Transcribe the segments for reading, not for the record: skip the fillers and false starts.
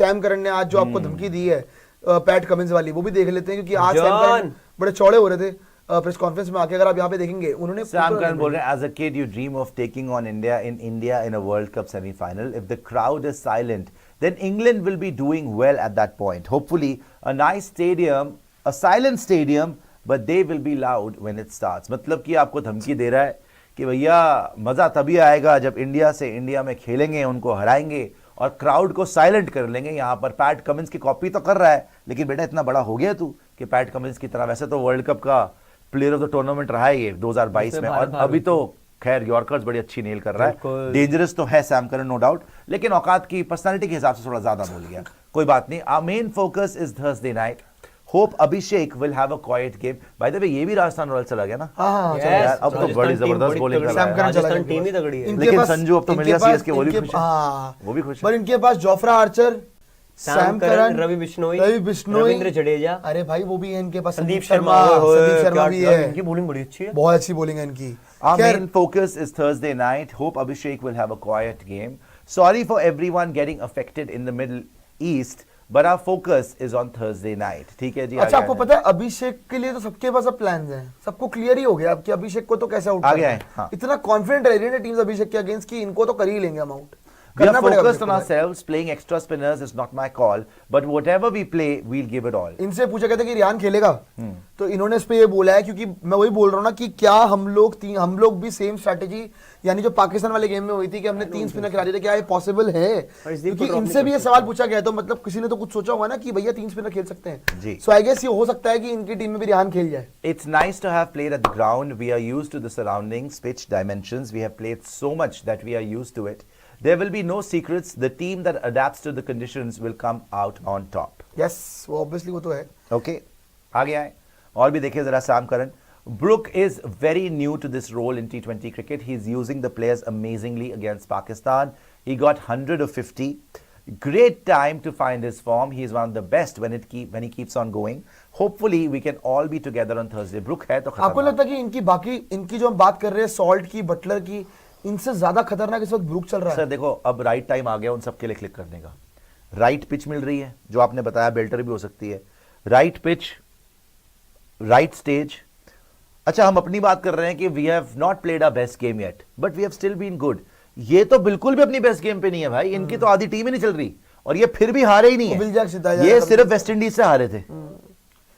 Sam Curran ने आज जो आपको धमकी दी है पैट कमिंस वाली, वो भी देख लेते हैं, क्योंकि आज सैम करन बड़े चौड़े हो रहे थे प्रेस कॉन्फ्रेंस में आके। अगर आप यहाँ पे देखेंगे, उन्होंने सैम करन बोल रहे हैं, as a kid you dream of taking on India in a world cup semifinal. If the crowd is silent then England will be doing well at that point. Hopefully a nice stadium, a silent stadium, but they will be loud when it starts. मतलब कि आपको धमकी दे रहा है कि भैया मजा तभी आएगा जब इंडिया में खेलेंगे, उनको हराएंगे और क्राउड को साइलेंट कर लेंगे। यहाँ पर पैट कमिंस की कॉपी तो कर रहा है, लेकिन बेटा इतना बड़ा हो गया तू कि पैट कमिंस की तरह, वैसे तो वर्ल्ड कप का प्लेयर ऑफ द टूर्नामेंट रहा है ये 2022 में, और अभी तो खैर यॉर्कर्स बड़ी अच्छी नेल कर रहा है। डेंजरस तो है सैम करन नो डाउट, लेकिन औकात की पर्सनालिटी के हिसाब से थोड़ा ज्यादा बोल गया। कोई बात नहीं, our main focus is Thursday night. Hope Abhishek will have a quite game. By the way ये भी राजस्थान रॉयल्स चला गया ना। हाँ, यार अब तो बड़ी जबरदस्त बॉलिंग कर रहा है राजस्थान टीम ही तगड़ी है। लेकिन संजू अब तो मिल गया सीएसके, वो भी खुश है, वो भी खुश है। पर इनके पास Jofra Archer, Sam Curran, Ravi Bishnoi, Ravindra Jadeja, अरे भाई वो भी है इनके पास, संदीप शर्मा भी है। इनकी बॉलिंग बड़ी अच्छी है, बहुत अच्छी बॉलिंग है इनकी। Our main focus is Thursday night. Hope Abhishek will have a quiet game. Sorry for everyone getting affected in the Middle East, but our focus is on Thursday night. ठीक है जी। अच्छा, आपको पता है अभिषेक के लिए तो सबके पास अब प्लान्स हैं, सबको क्लियर ही हो गया अब कि अभिषेक को तो कैसे आउट आ गया है। हाँ। इतना कॉन्फिडेंट रह रही है टीम्स अभिषेक के अगेंस्ट कि इनको तो कर ही लेंगे हम out. We are focused on ourselves. Playing extra spinners is not my call, but whatever we play, we'll give it all. इनसे पूछा कहते कि रियान खेलेगा, तो इन्होंने इस पे ये बोला है, क्योंकि मैं वही बोल रहा हूँ ना कि क्या हम लोग भी सेम स्ट्रैटेजी, यानी जो पाकिस्तान वाले गेम में हुई थी कि हमने 3 स्पिनर खिला दिए थे, क्या ये पॉसिबल है? क्योंकि इनसे भी ये सवाल पूछा गया, तो मतलब किसी ने तो कुछ सोचा होगा ना कि भैया 3 स्पिनर खेल सकते हैं। सो आई गेस ये हो सकता है कि इनकी टीम में भी रियान खेल जाए। It's nice to have played at the ground. We are used to the surroundings, pitch dimensions. We have played so much that we are used to it. There will be no secrets. The team that adapts to the conditions will come out on top. Yes, वो obviously वो तो है। Okay, आगे आए और भी देखिए जरा Sam Curran. Brook is very new to this role in T20 cricket. He's using the players amazingly against Pakistan. He got 100 of 50. Great time to find his form. He is one of the best when he keeps on going. Hopefully we can all be together on Thursday. Brook है तो खतरनाक। आपको लगता है कि इनकी जो हम बात कर रहे हैं सॉल्ट की, बटलर की, इनसे ज्यादा खतरनाक इस वक्त ब्रूक चल रहा है? सर देखो, अब राइट टाइम आ गया उन सबके लिए क्लिक करने का। राइट पिच मिल रही है, जो आपने बताया बेल्टर भी हो सकती है। Right pitch, right stage. अच्छा, हम अपनी बात कर रहे हैं कि we have not played our best game yet, but we have still been good. ये तो बिल्कुल भी अपनी बेस्ट गेम पे नहीं है भाई, इनकी तो आधी टीम ही नहीं चल रही, और ये फिर भी हारे ही नहीं है। ये सिर्फ वेस्ट इंडीज से हारे थे,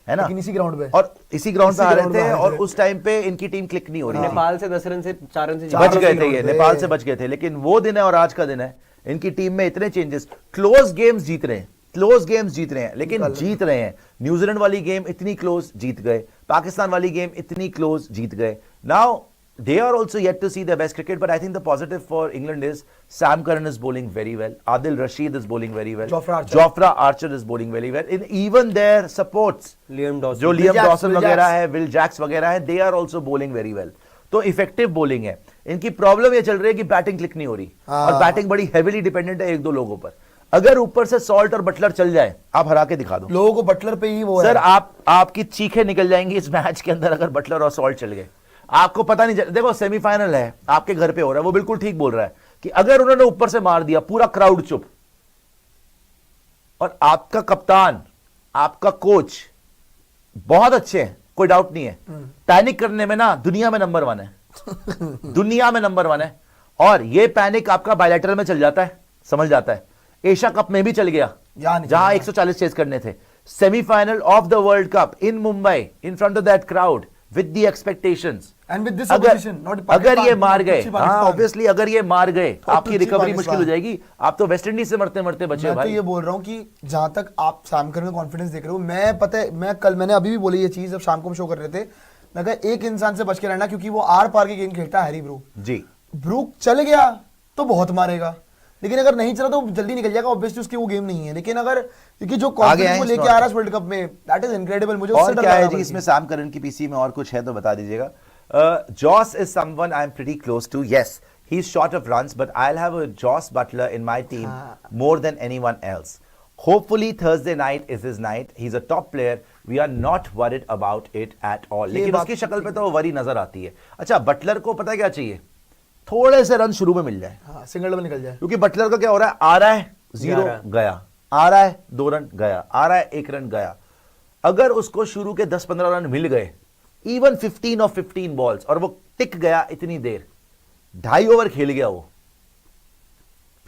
है ना, इसी ग्राउंड पे, और इसी ग्राउंड पे हारे थे, और उस टाइम पे इनकी टीम क्लिक नहीं हो रही। नेपाल से 10 रन से 4 रन से बच गए थे, ये नेपाल से बच गए थे, लेकिन वो दिन है और आज का दिन है, इनकी टीम में इतने चेंजेस। क्लोज गेम्स जीत रहे हैं, लेकिन जीत रहे हैं। न्यूजीलैंड वाली गेम इतनी क्लोज, जीत गए। पाकिस्तान वाली गेम इतनी क्लोज, जीत गए। Now they are also yet to see their best cricket, but I think the positive for England is Sam Curran is bowling very well, Adil Rashid is bowling very well, Jofra Archer is bowling very well, in even their supports, Liam Dawson वगैरह है, Will Jacks वगैरह है, they are also bowling very well. तो effective bowling है। इनकी problem ये चल रही है कि बैटिंग क्लिक नहीं हो रही, और बैटिंग बड़ी हेवीली डिपेंडेंट है 1-2 लोगों पर। अगर ऊपर से सॉल्ट और बटलर चल जाए, आप हरा के दिखा दो लोगों को। बटलर पे ही वो सर, आपकी चीखें निकल जाएंगी इस मैच के अंदर अगर बटलर और सॉल्ट चल गए। आपको पता नहीं, देखो सेमीफाइनल है, आपके घर पे हो रहा है, वो बिल्कुल ठीक बोल रहा है कि अगर उन्होंने ऊपर से मार दिया, पूरा क्राउड चुप, और आपका कप्तान, आपका कोच बहुत अच्छे हैं, कोई डाउट नहीं है, पैनिक करने में ना दुनिया में नंबर 1 है दुनिया में नंबर 1 है। और ये पैनिक आपका बायलैटरल में चल जाता है, समझ जाता है। एशिया कप में भी चल गया, जहां 140 चेस करने थे। Semifinal of the world cup in Mumbai, in front of that crowd, with the expectations, and with this opposition, not Pakistan, अगर ये मार गए, हाँ ऑब्वियसली अगर ये मार गए, आपकी रिकवरी मुश्किल हो जाएगी। आप तो वेस्ट इंडीज से मरते मरते बचे भाई। मैं तो ये बोल रहा हूँ कि जहां तक आप सैम करन में कॉन्फिडेंस देख रहे हो, मैंने अभी भी बोली ये चीज, जब शाम को हम शो कर रहे थे, मैं कहा एक इंसान से बच के रहना, क्योंकि वो आर पार की गेम खेलता है, हैरी ब्रूक जी। ब्रूक चल गया तो बहुत मारेगा, लेकिन अगर नहीं चला तो जल्दी निकल जाएगा, ऑब्वियसली उसकी वो गेम नहीं है। लेकिन अगर क्योंकि जो कॉन्फिडेंस वो लेके आ रहा है वर्ल्ड कप में, दैट इज इनक्रेडिबल। मुझे और क्या है जी इसमें सैम करन की पीसी में और कुछ है तो बता दीजिएगा। Jos is someone I am pretty close to, yes he is short of runs, but I will have a Jos Buttler in my team more than anyone else. Hopefully Thursday night is his night, he is a top player, we are not worried about it at all. लेकिन उसकी शक्ल पे तो worry नजर आती है। अच्छा, Buttler को पता है क्या चाहिए, थोड़े से रन शुरू में मिल जाए, सिंगल डबल निकल जाए, क्योंकि बटलर का क्या हो रहा है, आ रहा है 0 गया, आ रहा है 2 रन गया, आ रहा है 1 रन गया। अगर उसको शुरू के 10-15 रन मिल गए, इवन 15 ऑफ 15 बॉल्स, और वो टिक गया इतनी देर, 2.5 ओवर खेल गया वो,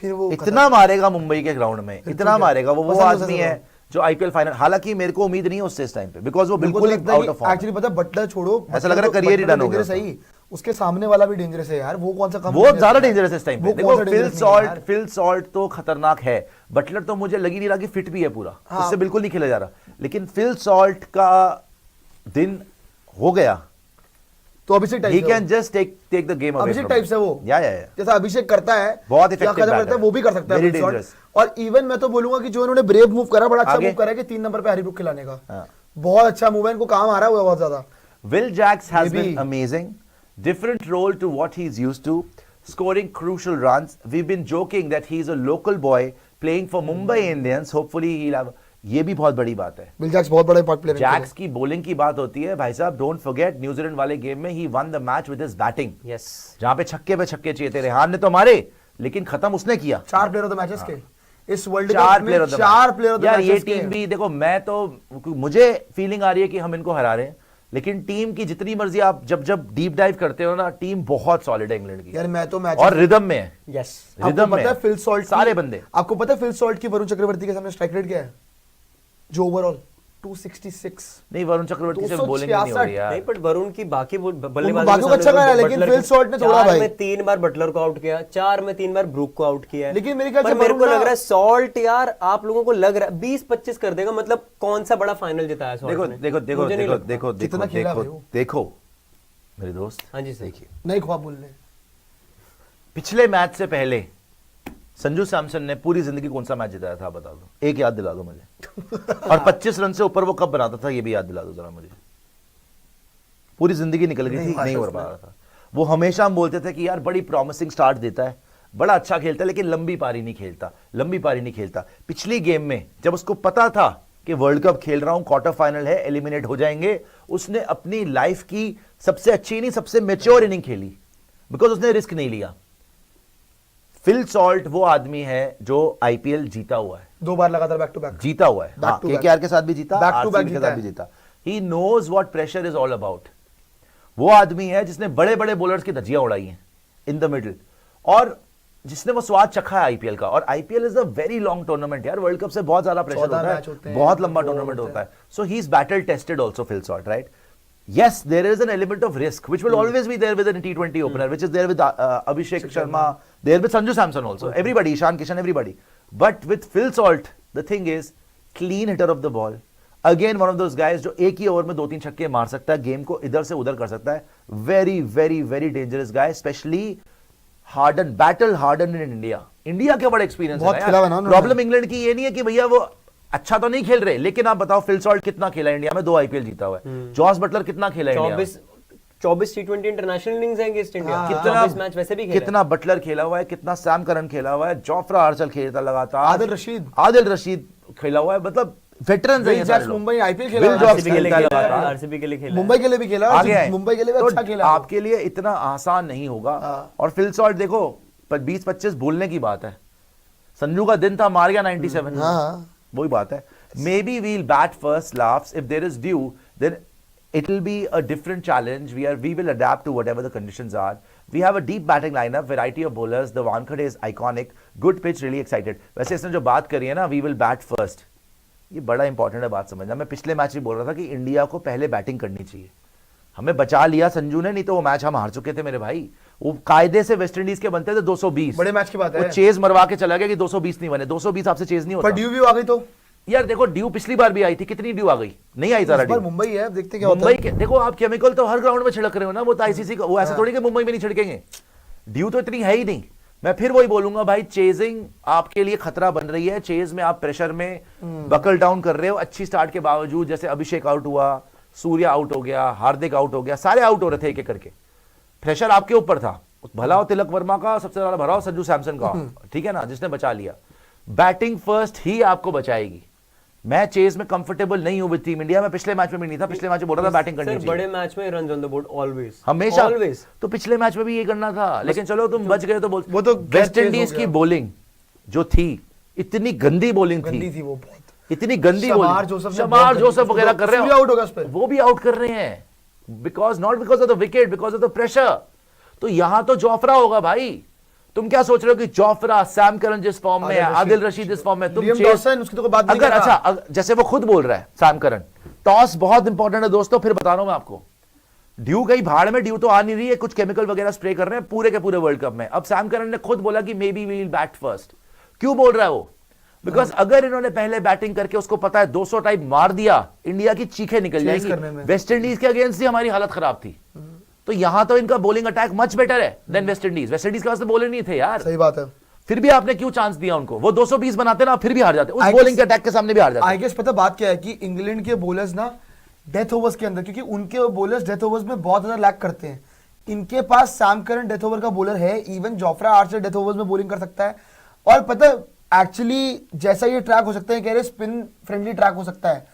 फिर वो इतना मारेगा मुंबई के ग्राउंड में, इतना मारेगा वो पसंद आदमी है जो आईपीएल फाइनल, हालांकि मेरे को उम्मीद नहीं है उससे इस टाइम पे, बिकॉज वो बिल्कुल ही आउट ऑफ फॉर्म। एक्चुअली पता है, बटलर छोड़ो, ऐसा लग रहा है career ही done हो गया डेंजरस है ही, उसके सामने वाला भी डेंजरस है यार, वो कौन सा कम वो ज्यादा डेंजरस है इस टाइम पे। वो देखो कौन सा dangerous नहीं है यार। फिल सॉल्ट तो खतरनाक है, बटलर तो मुझे लग ही नहीं रहा कि फिट भी है पूरा, हाँ। उससे बिल्कुल नहीं खेला जा रहा, लेकिन फिल सॉल्ट का दिन हो गया, तो अभिषेक he type can just take the game away Abhishek from type him. से वो या जैसा अभिषेक करता है, बहुत क्या effective कदम batter करता है, वो भी कर सकता है Very Phil Salt। dangerous। और इवन मैं तो बोलूंगा कि जो इन्होंने ब्रेव मूव करा, बड़ा अच्छा आगे? मूव करा है कि 3 नंबर पे हैरी ब्रूक खिलाने का, हाँ। बहुत अच्छा मूव है, इनको काम आ रहा है बहुत ज्यादा। Will Jacks has Maybe- been amazing. Different role to what he's used to, scoring crucial runs. We've been joking that he's a local boy playing for Mumbai Indians. Hopefully he'll have. ये भी बहुत बड़ी बात है। Bill Jacks बहुत बड़ा impact player है। Jacks की बॉलिंग की बात होती है भाई साहब, डोंट फॉरगेट न्यूजीलैंड वाले गेम में ही won the match with his batting, yes, जहां पे छक्के चाहिए थे, रेहान ने तो मारे लेकिन खत्म उसने किया। 4 प्लेयर ऑफ द मैचेस के इस वर्ल्ड कप 4 में, player of the 4 player of the यार, ये मैचेस टीम के। भी देखो, मैं तो मुझे फीलिंग आ रही है कि हम इनको हरा रहे हैं, लेकिन टीम की जितनी मर्जी आप जब डीप डाइव करते हो ना, टीम बहुत सॉलिड है इंग्लैंड की, यार मैं तो मैच और रिदम में है, यस। रिदम में पता है फिल सॉल्ट सारे बंदे। आपको पता है फिल सॉल्ट की वरुण चक्रवर्ती के सामने स्ट्राइक रेट क्या है, जो ओवरऑल 266। नहीं, वरुण चक्रवर्ती से बॉलिंग नहीं हो रही यार। नहीं, पर वरुण की बाकी बल्लेबाजी बाकियों का अच्छा करा है, लेकिन फिल सॉल्ट ने थोड़ा भाई, में 3 बार बटलर को आउट किया, 4 में 3 बार ब्रूक को आउट किया है। लेकिन मेरे ख्याल पर से मेरे को वरुण लग ना- रहा है सॉल्ट, यार आप लोगों को लग रहा है 20-25 कर देगा, मतलब कौन सा बड़ा फाइनल जिताया सॉल्ट देखो ने? देखो देखो मुझे नहीं देखो लगता। देखो कितना खेला देखो भाई वो। देखो मेरे दोस्त, हाँ जी सर। देखिए नहीं ख्वाब बोलने। पिछले मैच से पहले संजू सैमसन ने पूरी जिंदगी कौन सा मैच जिताया था बता दो, एक याद दिला दो मुझे। और 25 रन से ऊपर वो कब बनाता था, ये भी याद दिला दो जरा मुझे। पूरी जिंदगी निकल गई थी, नहीं हो पा रहा था। वो हमेशा हम बोलते थे कि यार बड़ी प्रॉमिसिंग स्टार्ट देता है, बड़ा अच्छा खेलता है, लेकिन लंबी पारी नहीं खेलता, लंबी पारी नहीं खेलता। पिछली गेम में जब उसको पता था कि वर्ल्ड कप खेल रहा हूं, क्वार्टर फाइनल है, एलिमिनेट हो जाएंगे, उसने अपनी लाइफ की सबसे अच्छी नहीं, सबसे मैच्योर इनिंग खेली, बिकॉज उसने रिस्क नहीं लिया। फिल सॉल्ट वो आदमी है जो आईपीएल जीता हुआ है, 2 बार लगातार बैक टू बैक जीता हुआ है, हाँ, to back. केकेआर के साथ भी जीता, Back to back आरसीबी के जीता साथ है। भी जीता। He knows what pressure is all about. वो आदमी है जिसने बड़े बड़े बॉलर्स की धज्जियां उड़ाई हैं इन द मिडिल, और जिसने वो स्वाद चखा है आईपीएल का। और IPL is a very long tournament यार, वर्ल्ड कप से बहुत ज्यादा प्रेशर 14 होता मैच होते है, हैं, बहुत लंबा 2 टूर्नामेंट होते होता है। So he is battle tested also, Phil Salt, right? Yes, there is an element of risk which will always be there with a T20 opener, which is there with Abhishek Sharma, there with Sanju Samson also, everybody, Ishan Kishan, everybody. But with Phil Salt, the thing is, clean hitter of the ball. Again, one of those guys जो एक ही over में 2-3 छक्के मार सकता है, game को इधर से उधर कर सकता है. Very, very, very dangerous guy, especially hardened, battle hardened in India. India के बड़ा एक्सपीरियंस बहुत है खेला हुआ ना यार. उन्होंने। प्रॉब्लम इंग्लैंड की ये नहीं है कि भैया वो अच्छा तो नहीं खेल रहे, लेकिन आप बताओ फिल सॉल्ट कितना खेला इंडिया में, 2 आईपीएल जीता हुआ है. जॉस बटलर कितना खेला इंडिया में, 24 T20 इंटरनेशनल इनिंग्स हैं अगेंस्ट इंडिया, कितना 24 मैच वैसे भी खेला है। कितना बटलर खेला हुआ है, कितना सैम करन खेला हुआ है, जोफ्रा आर्चर खेलता लगातार, आदिल रशीद खेला हुआ है, मतलब वेटरन्स हैं ये सारे लोग. मुंबई आईपीएल खेला Will है, Jacks आरसीबी के लिए खेलता है खेला है, लगातार. आरसीबी के लिए खेला है। मुंबई के लिए भी खेला, आगे आए. मुंबई के लिए भी तो अच्छा खेला। आपके लिए इतना आसान नहीं होगा. और फिल सॉल्ट देखो, पर 20-25 भूलने की बात है. संजू का दिन था, मार गया 97. वही बात है. Maybe we'll bat first laughs. If there is due, then it will be a different challenge. We will adapt to whatever the conditions are. We have a deep batting lineup, variety of bowlers. The Wankhede is iconic. Good pitch, really excited. वैसे इसने जो बात करी है ना, we will bat first. ये बड़ा important है बात समझना. मैं पिछले मैच में बोल रहा था कि इंडिया को पहले बैटिंग करनी चाहिए. हमें बचा लिया संजू ने, नहीं तो वो मैच हम हार चुके थे मेरे भाई. वो कायदे से वेस्ट इंडीज के बनते थे 220. बड़े मैच की बात है. वो चेज मरवा के चला गया कि 220 नहीं बने. 220 आपसे चेज नहीं होता. पर ड्यू भी आ गई तो यार देखो, ड्यू पिछली बार भी आई थी, कितनी ड्यू आ गई? नहीं आई सारा ड्यू. मुंबई है, देखते क्या होता मुंबई है. के देखो, आप केमिकल तो हर ग्राउंड में छिड़क रहे हो ना, वो तो आईसीसी का, वो ऐसा थोड़ी कि मुंबई में नहीं छिड़केंगे. ड्यू तो इतनी है ही नहीं. मैं फिर वही बोलूंगा भाई, चेजिंग आपके लिए खतरा बन रही है. चेज में आप प्रेशर में बकल डाउन कर रहे हो. अच्छी स्टार्ट के बावजूद, जैसे अभिषेक आउट हुआ, सूर्या आउट हो गया, हार्दिक आउट हो गया, सारे आउट हो रहे थे एक एक करके. प्रेशर आपके ऊपर था. भला हो तिलक वर्मा का, सबसे ज्यादा भरा हो संजू सैमसन का, ठीक है ना, जिसने बचा लिया. बैटिंग फर्स्ट ही आपको बचाएगी. मैं चेज में कंफर्टेबल नहीं हूं विद टीम इंडिया. मैं पिछले मैच में भी नहीं था. पिछले मैच में बोल रहा था बैटिंग करनी सर, चाहिए. बड़े मैच में run on the board always, हमेशा. ऑलवेज. तो पिछले मैच में भी ये करना था, लेकिन चलो तुम बच गए. तो वो तो वेस्ट इंडीज की बॉलिंग जो थी, इतनी गंदी बॉलिंग गंदी थी थी वो बहुत। इतनी गंदी शमार बॉलिंग। जोसेफ ने शमार बहुत जोसेफ गंदी- वगैरह कर रहे सूर्य आउट होगा उस पे। हैं, वो भी आउट कर रहे हैं because not because of the wicket, because of the pressure. तो यहां तो जोफ्रा होगा भाई। तुम क्या सोच रहे हो कि जोफ्रा, सैम करन जिस फॉर्म में है, आदिल रशीद इस फॉर्म में, तुम लियम चेस- डॉसन, उसकी तो कोई बात नहीं अगर कर रहा। अच्छा जैसे वो खुद बोल रहा है सैम करन, टॉस बहुत इंपॉर्टेंट है दोस्तों। फिर बता रहा हूं मैं आपको, ड्यू गई भाड़ में, ड्यू तो आ नहीं रही है, कुछ केमिकल वगैरह स्प्रे कर रहे हैं पूरे के पूरे वर्ल्ड कप में। अब सैम करन ने खुद बोला कि maybe we will bat first. क्यों बोल रहा है वो? बिकॉज अगर इन्होंने पहले बैटिंग करके उसको पता है 200 टाइप मार दिया, इंडिया की चीखें निकल Chase जाएंगी। करने में। वेस्ट इंडीज के अगेंस्ट ही हमारी हालत खराब थी। तो यहां तो इनका बॉलिंग अटैक मच बेटर है than West Indies. West Indies के पास तो बॉलर नहीं थे यार। सही बात है। फिर भी आपने क्यों चांस दिया उनको? वो 220 बनाते ना, फिर भी हार जाते, उस I बॉलिंग guess- के अटैक के सामने भी हार जाते। आई गेस पता बात क्या है कि इंग्लैंड के बॉलर्स ना डेथ ओवर्स के अंदर, क्योंकि उनके बॉलर्स डेथ ओवर्स में बहुत ज्यादा लैक करते हैं। इनके पास सैम करन डेथ ओवर का बॉलर है, even Jofra Archer death overs में बॉलिंग कर सकता है। और पता एक्चुअली जैसा ये ट्रैक हो सकता है, कह रहे स्पिन फ्रेंडली ट्रैक हो सकता है।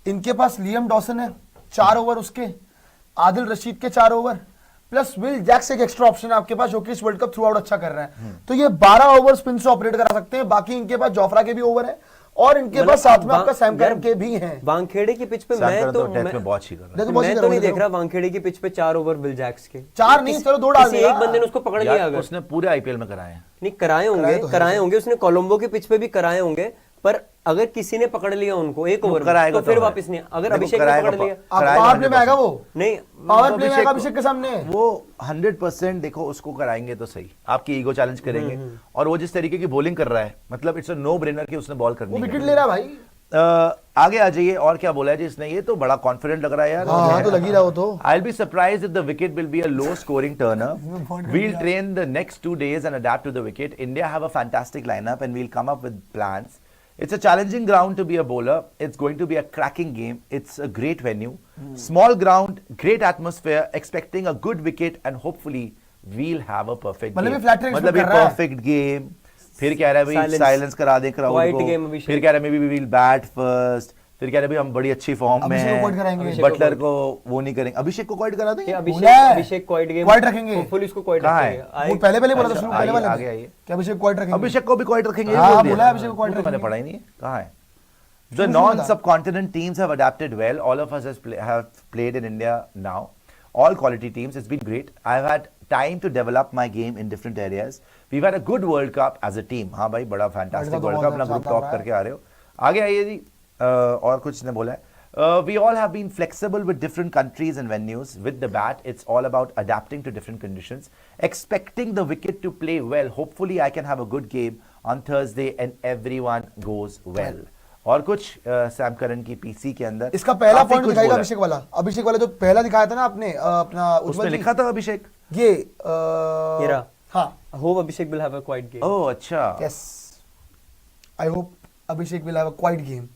इनके पास लियम डॉसन है 4 ओवर उसके, आदिल रशीद के 4 ओवर, प्लस विल जैक्स एक एक्स्ट्रा ऑप्शन है आपके पास जो कि इस वर्ल्ड कप थ्रू आउट अच्छा कर रहा है। तो ये 12 ओवर स्पिन से ऑपरेट करा सकते हैं। बाकी इनके पास जोफ्रा के भी ओवर है और इनके पास साथ में आपका सैम करन के भी हैं। वानखेड़े की पिच पे सैम मैं करन तो डेथ में बहुत अच्छी कर रहा है। देखो बहुत मैं सी तो करो, नहीं देखो। देख रहा वानखेड़े की पिच पे 4 ओवर विल जैक्स के। 4 नहीं, चलो 2 डाल किसी देगा। एक बंदे ने उसको पकड़ लिया यार, अगर। उसने पूरे आईपीएल में कराए हैं। नहीं कराए होंगे उसने कोलंबो की पिच पे भी कराए होंगे, पर अगर किसी ने पकड़ लिया उनको एक ओवर कराएगा तो फिर है। वापस नहीं। अगर देखो, अभिषेक ने कराएगा पकड़ लिया, अब कराएगा पावर प्ले में आएगा वो, नहीं पावर प्ले में आएगा अभिषेक के सामने। वो 100% देखो उसको कराएंगे तो सही, आपकी ईगो चैलेंज करेंगे। और वो जिस तरीके की बॉलिंग कर रहा है, मतलब इट्स अ नो ब्रेनर कि उसने बॉल करनी वो है। विकेट ले रहा है भाई। आगे आ जाइए। और क्या बोला है जी इसने? ये तो बड़ा कॉन्फिडेंट लग रहा है यार। हाँ, तो लग ही रहा हो तो। I'll be surprised if the wicket will be a low scoring turner. We'll train the next 2 days and adapt to the wicket. India have a fantastic lineup and we'll come up with plans. It's a challenging ground to be a bowler. It's going to be a cracking game. It's a great venue. Small ground, great atmosphere, expecting a good wicket and hopefully we'll have a perfect मतलब game. ये flattering मतलब कर ये रहा है। perfect game. फिर कह रहा है भाई Silence. साइलेंस करा दे क्राउड Quiet को। game अभिषेक। फिर कह रहा है maybe we will bat first. फिर कह रहे हैं भाई हम बड़ी अच्छी फॉर्म में अभिषेक को quit कराएंगे। हैं, अभिषेक को बटलर को वो नहीं करेंगे। अभिषेक को क्वाइट करा देंगे। बोला है। अभिषेक क्वाइट गेम Quiet रखेंगे। होपफुली उसको क्वाइट कहाँ है? रखेंगे। वो पहले बोला था अच्छा, शुरू पहले वाले आगे में आइए। कि अभिषेक क्वाइट रखेंगे। अभिषेक को भी क्वाइट रखेंगे। हाँ, बोल दिया। बोला है अभिषेक को वो quite तो मैंने रखेंगे। पढ़ा ही नहीं है। कहाँ है? The शुरू से बोला। non-subcontinent teams have adapted well. All of us have played in India now. All quality teams. It's been great. I've had time to develop my game in different areas. We've had a good World Cup as a team. हाँ भाई बड़ा fantastic World Cup World तो Cup अपना बहुत group शानदार top रहा है। करके आ रहे हो। आगे आइए जी। और कुछ ने बोला है we all have been flexible with different countries and venues. With the bat, it's all about adapting to different conditions, expecting the wicket to play well. Hopefully, I can have a good game on Thursday and everyone goes well. और कुछ Sam Curran की PC के अंदर इसका पहला काफी point कुछ दिखाएगा बोला है। अभिषेक वाला जो पहला दिखाया था ना आपने अपना उसमें उज्ज्वल जी, लिखा था अभिषेक। ये मेरा हाँ hope Abhishek will have a quite game. Oh अच्छा। Yes I hope Abhishek will have a quite game.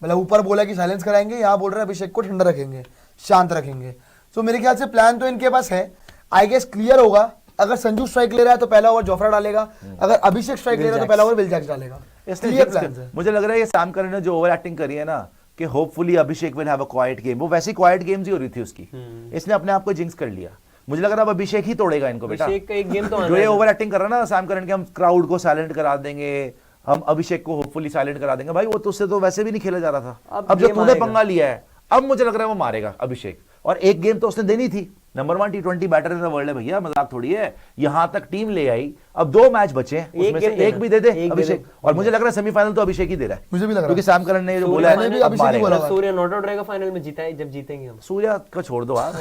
मतलब ऊपर बोला कि साइलेंस कराएंगे, यहाँ बोल रहे हैं अभिषेक को ठंडा रखेंगे, शांत रखेंगे। तो मेरे ख्याल से प्लान तो इनके पास है। आई गेस क्लियर होगा। अगर संजू स्ट्राइक ले रहा है तो पहला ओवर जोफ्रा डालेगा, अगर अभिषेक स्ट्राइक ले रहा है तो पहला ओवर विल जैक्स डालेगा। इसने क्लियर jinx प्लान कर- है। मुझे लग रहा है ये सैम करन ने जो ओवर एक्टिंग करी है ना कि hopefully Abhishek will have a quite game, वो वैसी क्वाइट गेम्स ही हो रही थी उसकी। इसने अपने आप को जिंक्स कर लिया। मुझे लग रहा है अब अभिषेक ही तोड़ेगा इनको बेटा। अभिषेक का एक गेम तो जो आना ये है। ओवर एक्टिंग कर रहा है ना सैम करन के, हम क्राउड को साइलेंट करा देंगे, हम अभिषेक को होपफुली साइलेंट करा देंगे। भाई वो तो उससे तो वैसे भी नहीं खेला जा रहा था। अब अब जो game तूने आएगा। पंगा लिया है, अब मुझे लग रहा है वो मारेगा अभिषेक। और एक गेम तो उसने देनी थी। Number 1 T20 batter in the world है भैया, मजाक थोड़ी है। यहां तक टीम ले आई, अब 2 मैच बचे हैं, उसमें से game एक देना। भी दे दे एक दे अभिषेक। दो। और मुझे लग रहा है सेमीफाइनल तो अभिषेक ही दे रहा है। मुझे भी लग रहा है। क्योंकि सैम करन ने जो बोला मैंने है भी अब अभिषेक ही मारेगा। बोला। सूर्य नॉट आउट रहेगा फाइनल में, जीता है जब जीतेंगे हम। सूर्या का छोड़ दो आप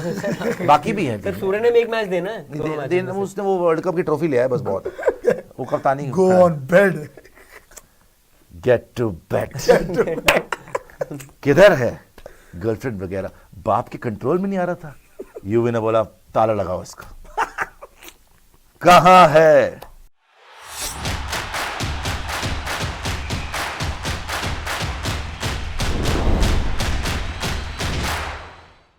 बाकी भी है। सर सूर्य ने भी एक मैच देना है, दोनों मैच में से। उसने वो वर्ल्ड कप की ट्रॉफी लिया है बस, बहुत वो कप्तानी। Go on bed. Get to bed. किधर है गर्लफ्रेंड वगैरह? बाप के कंट्रोल में नहीं आ रहा था। युवी ने बोला ताला लगाओ इसका। कहां है?